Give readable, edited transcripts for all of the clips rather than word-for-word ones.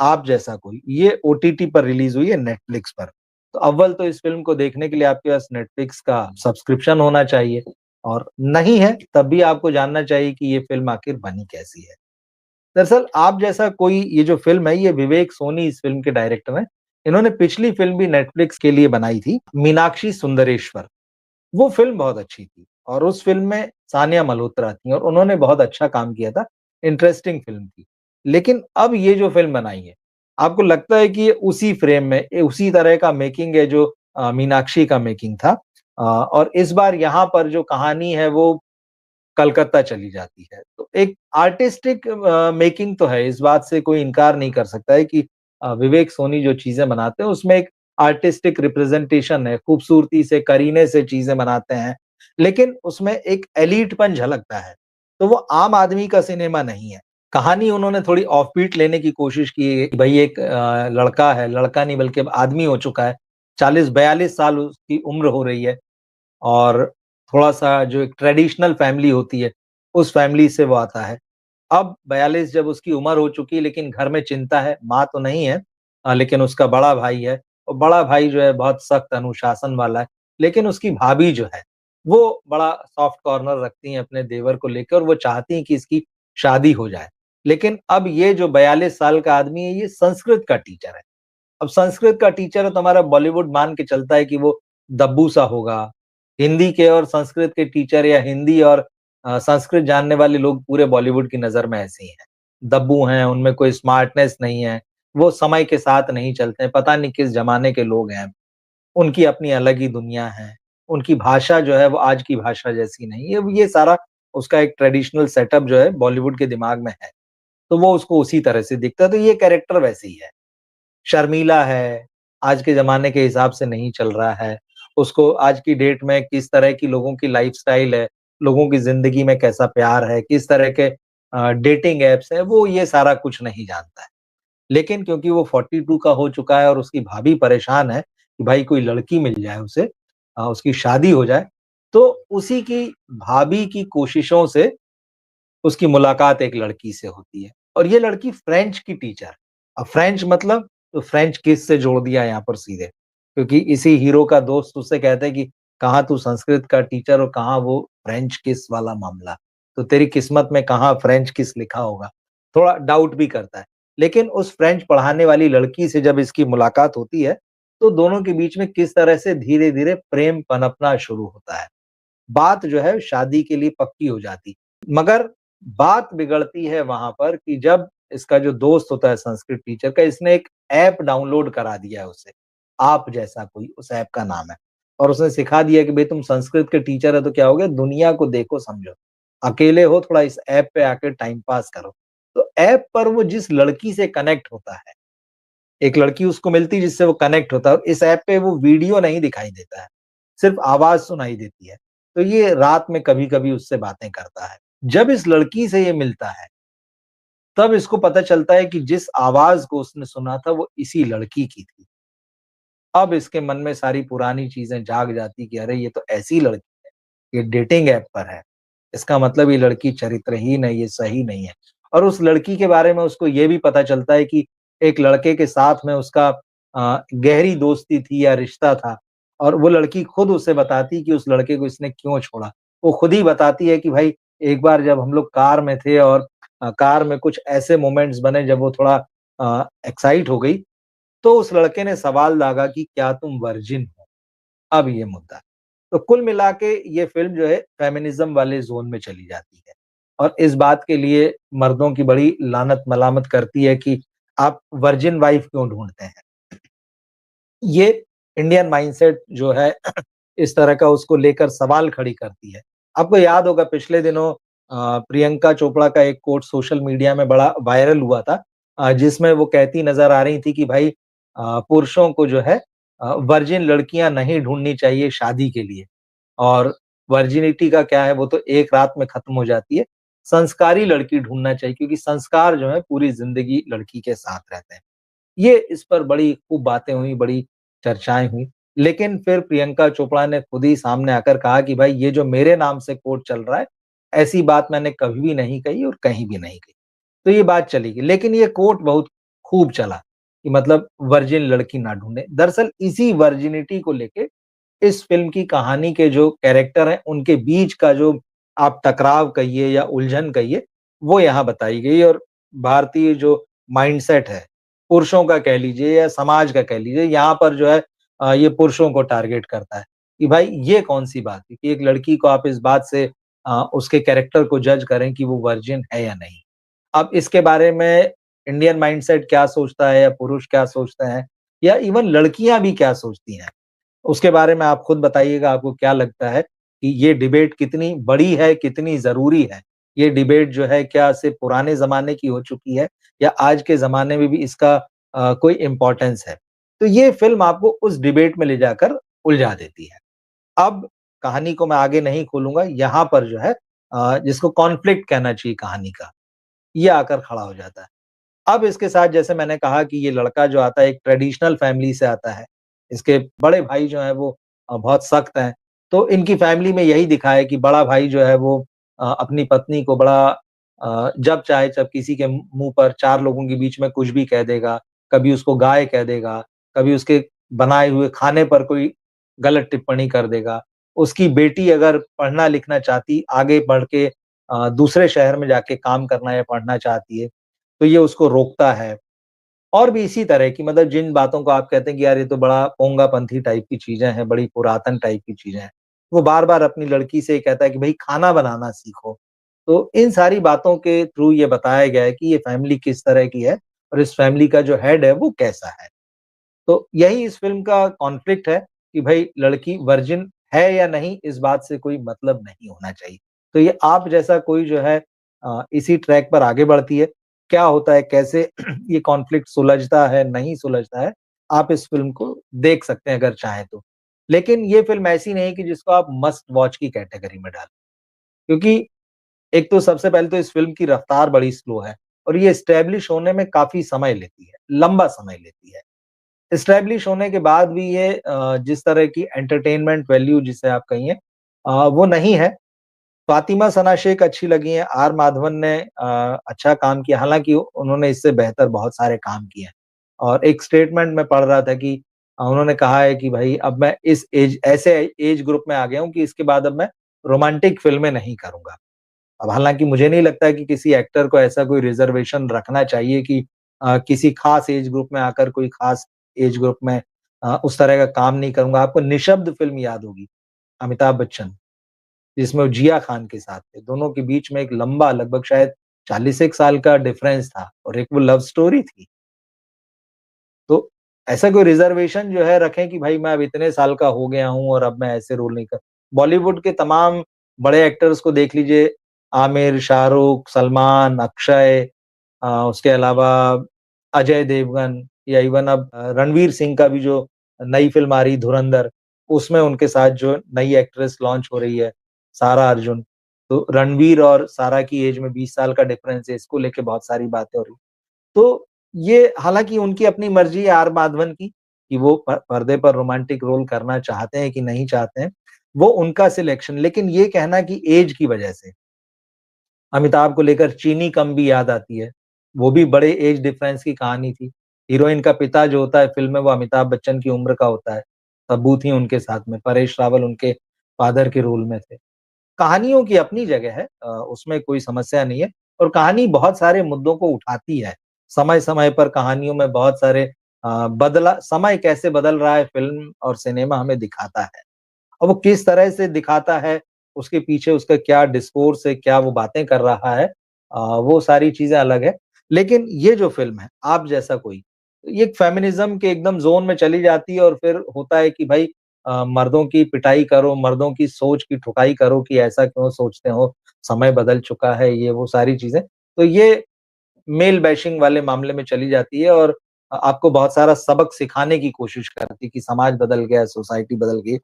आप जैसा कोई, ये ओटीटी पर रिलीज हुई है, नेटफ्लिक्स पर। तो अव्वल तो इस फ़िल्म को देखने के लिए आपके पास नेटफ्लिक्स का सब्सक्रिप्शन होना चाहिए, और नहीं है तब भी आपको जानना चाहिए कि ये फ़िल्म आखिर बनी कैसी है। दरअसल आप जैसा कोई, ये जो फ़िल्म है, ये विवेक सोनी इस फ़िल्म के डायरेक्टर हैं। इन्होंने पिछली फ़िल्म भी नेटफ्लिक्स के लिए बनाई थी, मीनाक्षी सुंदरेश्वर। वो फ़िल्म बहुत अच्छी थी, और उस फ़िल्म में सानिया मल्होत्रा थीं और उन्होंने बहुत अच्छा काम किया था, इंटरेस्टिंग फ़िल्म थी। लेकिन अब ये जो फ़िल्म बनाई है, आपको लगता है कि ये उसी फ्रेम में, उसी तरह का मेकिंग है जो मीनाक्षी का मेकिंग था, और इस बार यहाँ पर जो कहानी है वो कलकत्ता चली जाती है। तो एक आर्टिस्टिक मेकिंग तो है, इस बात से कोई इनकार नहीं कर सकता है कि विवेक सोनी जो चीज़ें बनाते हैं उसमें एक आर्टिस्टिक रिप्रेजेंटेशन है, खूबसूरती से, करीने से चीज़ें बनाते हैं, लेकिन उसमें एक एलीटपन झलकता है। तो वो आम आदमी का सिनेमा नहीं है। कहानी उन्होंने थोड़ी ऑफबीट लेने की कोशिश की है कि भई एक लड़का है, लड़का नहीं बल्कि अब आदमी हो चुका है, 40-42 साल उसकी उम्र हो रही है, और थोड़ा-सा जो एक ट्रेडिशनल फैमिली होती है, उस फैमिली से वो आता है। अब 42 जब उसकी उम्र हो चुकी है, लेकिन घर में चिंता है, माँ तो नहीं है, लेकिन उसका बड़ा भाई है, और बड़ा भाई जो है बहुत सख्त अनुशासन वाला है, लेकिन उसकी भाभी जो है, वो बड़ा सॉफ्ट कॉर्नर रखती हैं अपने देवर को लेकर, और वो चाहती हैं कि इसकी शादी हो जाए। लेकिन अब ये जो 42 साल का आदमी है, ये संस्कृत का टीचर है। अब संस्कृत का टीचर है तो हमारा बॉलीवुड मान के चलता है कि वो दब्बू सा होगा। हिंदी के और संस्कृत के टीचर, या हिंदी और संस्कृत जानने वाले लोग पूरे बॉलीवुड की नज़र में ऐसे ही हैं। दब्बू हैं, उनमें कोई स्मार्टनेस नहीं है, वो समय के साथ नहीं चलते हैं, पता नहीं किस ज़माने के लोग हैं। उनकी अपनी अलग ही दुनिया है। उनकी भाषा जो है वो आज की भाषा जैसी नहीं है। ये सारा उसका एक ट्रेडिशनल सेटअप जो है बॉलीवुड के दिमाग में है। तो वो उसको उसी तरह से दिखता है, तो ये कैरेक्टर वैसे ही है। शर्मीला है, आज के ज़माने के हिसाब से नहीं चल रहा है। उसको आज की डेट में किस तरह की लोगों की लाइफ़स्टाइल है, लोगों की ज़िंदगी में कैसा प्यार है, किस तरह के डेटिंग ऐप्स हैं, वो ये सारा कुछ नहीं जानता है। लेकिन क्योंकि वो 42 का हो चुका है और उसकी भाभी परेशान है कि भाई कोई लड़की मिल जाए उसे, उसकी शादी हो जाए, तो उसी की भाभी की कोशिशों से उसकी मुलाकात एक लड़की से होती है, और ये लड़की फ्रेंच की टीचर है। अब फ्रेंच मतलब, तो फ्रेंच किस से जोड़ दिया यहाँ पर सीधे, क्योंकि इसी हीरो का दोस्त उससे कहता है कि कहाँ तू संस्कृत का टीचर और कहाँ वो फ्रेंच किस वाला मामला। तो तेरी किस्मत में कहाँ फ्रेंच किस लिखा होगा। थोड़ा डाउट भी करता है। लेकिन उस फ्रेंच पढ़ाने वाली लड़की से जब इसकी मुलाकात होती है, तो दोनों के बीच में किस तरह से धीरे-धीरे प्रेम पनपना शुरू होता है। बात जो है शादी के लिए पक्की हो जाती। मगर बात बिगड़ती है वहाँ पर कि जब इसका जो दोस्त होता है संस्कृत टीचर का, इसने एक ऐप डाउनलोड करा दिया है उसे, आप जैसा कोई, उस ऐप का नाम है। और उसने सिखा दिया कि भई तुम संस्कृत के टीचर हो तो क्या हो गया, दुनिया को देखो समझो। अकेले हो, थोड़ा इस ऐप पे आके टाइम पास करो। तो ऐप पर वो जिस लड़की से कनेक्ट होता है, एक लड़की उसको मिलती है जिससे वो कनेक्ट होता है, और इस ऐप पे वो वीडियो नहीं दिखाई देता है, सिर्फ़ आवाज़ सुनाई देती है। तो ये रात में कभी-कभी उससे बातें करता है। जब इस लड़की से ये मिलता है, तब इसको पता चलता है कि जिस आवाज़ को उसने सुना था वो इसी लड़की की थी। अब इसके मन में सारी पुरानी चीज़ें जाग जाती कि अरे ये तो ऐसी लड़की है, ये डेटिंग ऐप पर है। इसका मतलब ये लड़की चरित्रहीन है, ये सही नहीं है। और उस लड़की के बारे में उसको ये भी पता चलता है कि एक लड़के के साथ में उसका गहरी दोस्ती थी या रिश्ता था, और वो लड़की खुद उसे बताती कि उस लड़के को इसने क्यों छोड़ा। वो खुद ही बताती है कि भाई एक बार जब हम लोग कार में थे, और कार में कुछ ऐसे मोमेंट्स बने जब वो थोड़ा एक्साइट हो गई, तो उस लड़के ने सवाल दागा कि क्या तुम वर्जिन हो? अब ये मुद्दा। तो कुल मिला के ये फ़िल्म जो है फेमिनिज़्म वाले ज़ोन में चली जाती है, और इस बात के लिए मर्दों की बड़ी लानत-मलामत करती है कि आप वर्जिन वाइफ़ क्यों ढूँढते हैं? ये इंडियन माइंडसेट जो है इस तरह का उसको लेकर सवाल खड़ी करती है। आपको याद होगा पिछले दिनों प्रियंका चोपड़ा का एक कोट सोशल मीडिया में बड़ा वायरल हुआ था, जिसमें वो कहती नज़र आ रही थी कि भाई पुरुषों को जो है वर्जिन लड़कियाँ नहीं ढूँढनी चाहिए शादी के लिए, और वर्जिनिटी का क्या है, वो तो एक रात में खत्म हो जाती है। संस्कारी लड़की ढूँढना चाहिए, क्योंकि संस्कार जो है पूरी ज़िंदगी लड़की के साथ रहते हैं। ये इस पर बड़ी खूब बातें हुई, बड़ी चर्चाएँ हुई। लेकिन फिर प्रियंका चोपड़ा ने खुद ही सामने आकर कहा कि भाई ये जो मेरे नाम से कोट चल रहा है, ऐसी बात मैंने कभी भी नहीं कही और कहीं भी नहीं कही। तो ये बात चली गई। लेकिन ये कोट बहुत खूब चला कि मतलब वर्जिन लड़की ना ढूँढे। दरअसल इसी वर्जिनिटी को लेके इस फ़िल्म की कहानी के जो कैरेक्टर हैं, उनके बीच का जो आप टकराव कहिए या उलझन कहिए, वो यहाँ बताई गई है। और भारतीय जो माइंडसेट है, पुरुषों का कह लीजिए या समाज का कह लीजिए, यहाँ पर जो है ये पुरुषों को टारगेट करता है कि भाई ये कौन-सी बात है कि एक लड़की को आप इस बात से उसके कैरेक्टर को जज करें कि वो वर्जिन है या नहीं। अब इसके बारे में इंडियन माइंडसेट क्या सोचता है या पुरुष क्या सोचते हैं या इवन लड़कियाँ भी क्या सोचती हैं? उसके बारे में आप खुद बताइएगा, आपको क्या लगता है कि ये डिबेट कितनी बड़ी है, कितनी ज़रूरी है? ये डिबेट जो है क्या सिर्फ़ पुराने ज़माने की हो चुकी है या आज के ज़माने में भी इसका कोई इम्पोर्टेंस है? तो ये फ़िल्म आपको उस डिबेट में ले जाकर उलझा देती है। अब कहानी को मैं आगे नहीं खोलूँगा, यहाँ पर जो है जिसको कॉन्फ्लिक्ट कहना चाहिए कहानी का, ये आकर खड़ा हो जाता है। अब इसके साथ जैसे मैंने कहा कि ये लड़का जो आता है एक ट्रेडिशनल फैमिली से आता है। इसके बड़े भाई जो हैं वो बहुत सख्त हैं। तो इनकी फैमिली में यही दिखा है कि बड़ा भाई जो है वो अपनी पत्नी को बड़ा जब चाहे जब किसी के मुँह पर 4 लोगों के बीच में कुछ भी कह देगा। कभी उसको गाय कह देगा, कभी उसके बनाए हुए खाने पर कोई गलत टिप्पणी कर देगा। उसकी बेटी अगर पढ़ना-लिखना चाहती, आगे बढ़ के दूसरे शहर में जाके काम करना या पढ़ना चाहती है, तो ये उसको रोकता है। और भी इसी तरह की मतलब जिन बातों को आप कहते हैं कि यार ये तो बड़ा पोंगापंथी टाइप की चीज़ें हैं, बड़ी पुरातन टाइप की चीज़ें हैं। वो बार-बार अपनी लड़की से ये कहता है कि भई खाना बनाना सीखो। तो इन सारी बातों के थ्रू ये बताया गया है कि ये फैमिली किस तरह की है और इस फैमिली का जो हेड है वो कैसा है। तो यही इस फ़िल्म का कॉन्फ्लिक्ट है कि भई लड़की वर्जिन है या नहीं, इस बात से कोई मतलब नहीं होना चाहिए। तो ये आप जैसा कोई जो है इसी ट्रैक पर आगे बढ़ती है, क्या होता है, कैसे ये कॉन्फ्लिक्ट सुलझता है, नहीं सुलझता है, आप इस फ़िल्म को देख सकते हैं अगर चाहें तो। लेकिन ये फ़िल्म ऐसी नहीं है कि जिसको आप मस्ट वॉच की कैटेगरी में डालें, क्योंकि एक तो सबसे पहले तो इस फ़िल्म की रफ़्तार बड़ी स्लो है और ये एस्टैब्लिश होने में काफ़ी समय लेती है, लंबा समय लेती है। एस्टैब्लिश होने के बाद भी ये जिस तरह की एंटरटेनमेंट वैल्यू जिसे आप कहिए वो नहीं है। फ़ातिमा सना शेख अच्छी लगी हैं, आर माधवन ने अच्छा काम किया, हालाँकि उन्होंने इससे बेहतर बहुत सारे काम किए हैं। और एक स्टेटमेंट मैं पढ़ रहा था कि उन्होंने कहा है कि भई अब मैं इस एज ऐसे एज ग्रुप में आ गया हूँ कि इसके बाद अब मैं रोमांटिक फ़िल्में नहीं करूँगा। अब हालाँकि मुझे नहीं लगता है कि किसी एक्टर को ऐसा कोई रिज़र्वेशन रखना चाहिए कि किसी ख़ास एज ग्रुप में आकर कोई ख़ास एज ग्रुप में उस तरह का काम नहीं करूँगा। आपको निशब्द फ़िल्म याद होगी, अमिताभ बच्चन, जिसमें वो जिया खान के साथ थे। दोनों के बीच में एक लंबा लगभग शायद 40 एक साल का डिफ़रेंस था और एक वो लव स्टोरी थी। तो ऐसा कोई रिज़र्वेशन जो है रखें कि भाई मैं अब इतने साल का हो गया हूँ और अब मैं ऐसे रोल नहीं कर बॉलीवुड के तमाम बड़े एक्टर्स को देख लीजिए, आमिर, शाहरुख, सलमान, अक्षय उसके अलावा अजय देवगन या इवन अब रणवीर सिंह का भी जो नई फ़िल्म आ रही धुरंधर, उसमें उनके साथ जो नई एक्ट्रेस लॉन्च हो रही है, सारा अर्जुन। तो रणवीर और सारा की एज में 20 साल का डिफ़रेंस है, इसको लेके बहुत सारी बातें हो रही। तो ये हालाँकि उनकी अपनी मर्ज़ी है आर माधवन की, कि वो पर्दे पर रोमांटिक रोल करना चाहते हैं कि नहीं चाहते हैं, वो उनका सिलेक्शन। लेकिन ये कहना कि ऐज की वजह से अमिताभ को लेकर चीनी कम भी याद आती है। वो भी बड़े ऐज डिफरेंस की कहानी थी। हीरोइन का पिता जो होता है फ़िल्म में वो अमिताभ बच्चन की उम्र का होता है। तब्बू थी उनके साथ में, परेश रावल उनके फादर के रोल में थे। कहानियों की अपनी जगह है उसमें कोई समस्या नहीं है और कहानी बहुत सारे मुद्दों को उठाती है। समय-समय पर कहानियों में बहुत सारे बदला समय कैसे बदल रहा है फ़िल्म और सिनेमा हमें दिखाता है। और वो किस तरह से दिखाता है, उसके पीछे उसका क्या डिस्कोर्स है, क्या वो बातें कर रहा है वो सारी चीज़ें अलग है। लेकिन ये जो फ़िल्म है, आप जैसा कोई, ये एक फेमिनिज़्म के एकदम ज़ोन में चली जाती है और फिर होता है कि भई मर्दों की पिटाई करो, मर्दों की सोच की ठुकाई करो कि ऐसा क्यों सोचते हो, समय बदल चुका है, ये वो सारी चीज़ें। तो ये मेल बैशिंग वाले मामले में चली जाती है और आपको बहुत सारा सबक सिखाने की कोशिश करती है कि समाज बदल गया है, सोसाइटी बदल गई है।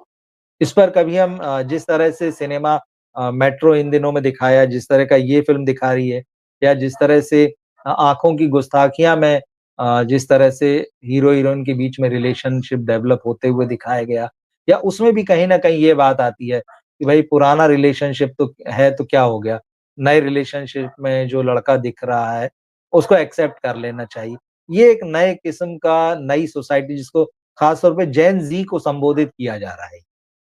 इस पर कभी हम जिस तरह से सिनेमा मेट्रो इन दिनों में दिखाया, जिस तरह का ये फ़िल्म दिखा रही है या जिस तरह से आँखों की गुस्ताखियाँ में जिस तरह से हीरो-हीरोइन के बीच में रिलेशनशिप डेवलप होते हुए दिखाया गया या उसमें भी कहीं न कहीं ये बात आती है कि भई पुराना रिलेशनशिप तो है तो क्या हो गया? नए रिलेशनशिप में जो लड़का दिख रहा है, उसको एक्सेप्ट कर लेना चाहिए। ये एक नए किस्म का नई सोसाइटी जिसको खास तौर पे जेन ज़ी को संबोधित किया जा रहा है।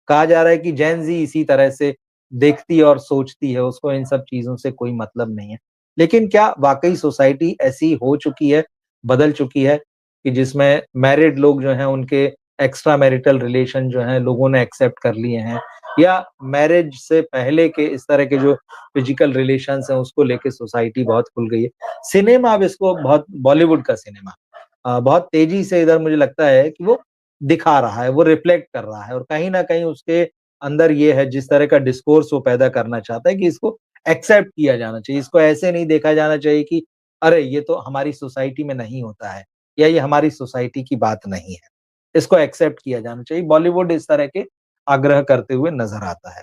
कहा जा रहा है कि जेन ज़ी इसी तरह से देखती और सोचती है, उसको इन सब चीज़ों से कोई मतलब नहीं है। लेकिन क्या वाक़ई सोसाइटी ऐसी हो चुकी है, बदल चुकी है कि जिसमें मैरिड लोग जो हैं उनके एक्स्ट्रा मैरिटल रिलेशन जो हैं लोगों ने एक्सेप्ट कर लिए हैं या मैरिज से पहले के इस तरह के जो फिजिकल रिलेशंस हैं उसको लेके सोसाइटी बहुत खुल गई है। सिनेमा अब इसको बहुत बॉलीवुड का सिनेमा बहुत तेज़ी से इधर मुझे लगता है कि वो दिखा रहा है, वो रिफ्लेक्ट कर रहा है और कहीं न कहीं उसके अंदर ये है जिस तरह का डिस्कोर्स वो पैदा करना चाहता है कि इसको एक्सेप्ट किया जाना चाहिए। इसको ऐसे नहीं देखा जाना चाहिए कि अरे! ये तो हमारी सोसाइटी में नहीं होता है या ये हमारी सोसाइटी की बात नहीं है। इसको एक्सेप्ट किया जाना चाहिए। बॉलीवुड इस तरह के आग्रह करते हुए नज़र आता है।